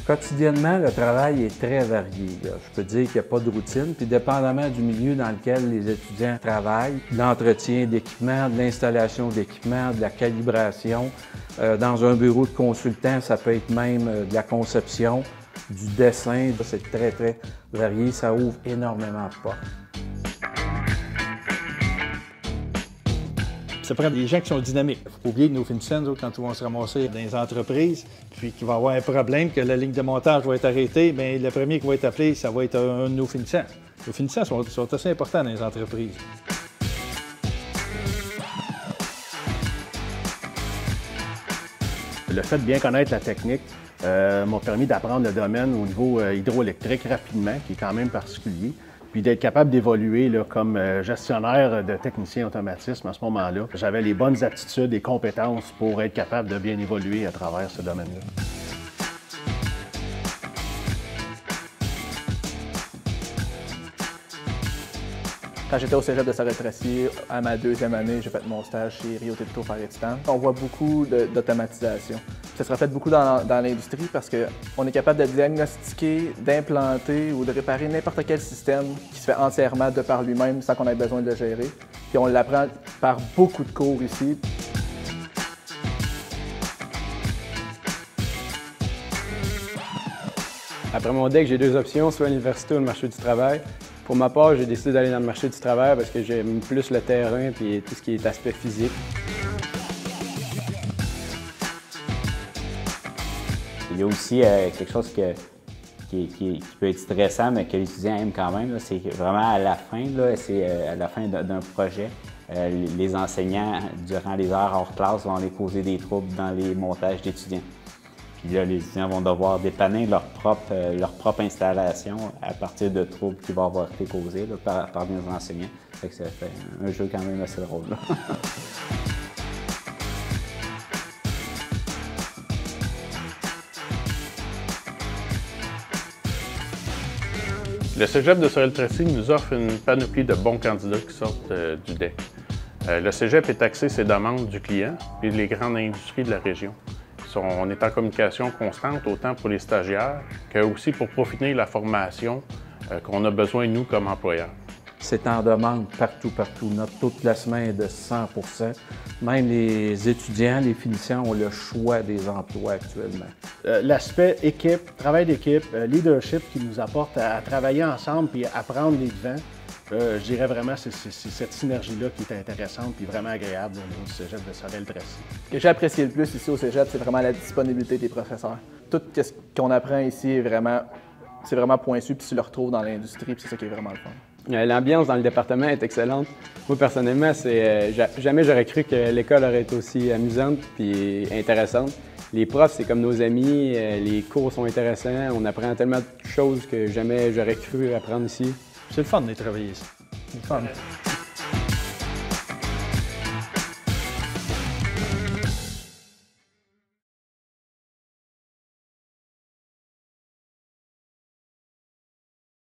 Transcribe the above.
Quotidiennement, le travail est très varié. Je peux dire qu'il n'y a pas de routine, puis dépendamment du milieu dans lequel les étudiants travaillent, l'entretien d'équipement, de l'installation d'équipement, de la calibration. Dans un bureau de consultant, ça peut être même de la conception, du dessin. C'est très, très varié. Ça ouvre énormément de portes. Ça prend des gens qui sont dynamiques. Il ne faut pas oublier que nos finissants, quand ils vont se ramasser dans les entreprises, puis qu'il va y avoir un problème, que la ligne de montage va être arrêtée, bien, le premier qui va être appelé, ça va être un de nos finissants. Nos finissants sont assez importants dans les entreprises. Le fait de bien connaître la technique m'a permis d'apprendre le domaine au niveau hydroélectrique rapidement, qui est quand même particulier, puis d'être capable d'évoluer comme gestionnaire de technicien automatisme à ce moment-là. J'avais les bonnes aptitudes et compétences pour être capable de bien évoluer à travers ce domaine-là. Quand j'étais au cégep de Sorel-Tracy, à ma deuxième année, j'ai fait mon stage chez Rio Tinto Ferretitan. On voit beaucoup d'automatisation. Ça se reflète beaucoup dans l'industrie parce qu'on est capable de diagnostiquer, d'implanter ou de réparer n'importe quel système qui se fait entièrement de par lui-même sans qu'on ait besoin de le gérer. Puis on l'apprend par beaucoup de cours ici. Après mon DEC, j'ai deux options, soit l'université ou le marché du travail. Pour ma part, j'ai décidé d'aller dans le marché du travail parce que j'aime plus le terrain et tout ce qui est aspect physique. Il y a aussi quelque chose qui peut être stressant, mais que l'étudiant aime quand même. C'est vraiment à la fin, c'est à la fin d'un projet. Les enseignants, durant les heures hors classe, vont aller causer des troubles dans les montages d'étudiants. Puis là, les étudiants vont devoir dépanner leur propre installation à partir de troubles qui vont avoir été causés par des enseignants. Fait que ça fait un jeu quand même assez drôle. Le cégep de Sorel-Tracy nous offre une panoplie de bons candidats qui sortent du DEC. Le cégep est axé ses demandes du client et les grandes industries de la région. On est en communication constante autant pour les stagiaires que aussi pour profiter de la formation qu'on a besoin, nous, comme employeurs. C'est en demande partout. Notre taux de placement est de 100 %. Même les étudiants, les finissants ont le choix des emplois actuellement. L'aspect équipe, travail d'équipe, leadership qui nous apporte à travailler ensemble et à prendre les devants, je dirais vraiment que c'est cette synergie-là qui est intéressante et vraiment agréable au niveau du cégep de Sorel-Tracy. Ce que j'ai apprécié le plus ici au cégep, c'est vraiment la disponibilité des professeurs. Tout ce qu'on apprend ici est vraiment pointu, puis tu le retrouves dans l'industrie, puis c'est ça qui est vraiment le fun. L'ambiance dans le département est excellente. Moi, personnellement, jamais j'aurais cru que l'école aurait été aussi amusante et intéressante. Les profs, c'est comme nos amis, les cours sont intéressants, on apprend tellement de choses que jamais j'aurais cru apprendre ici. C'est le fun de travailler ici. C'est le fun.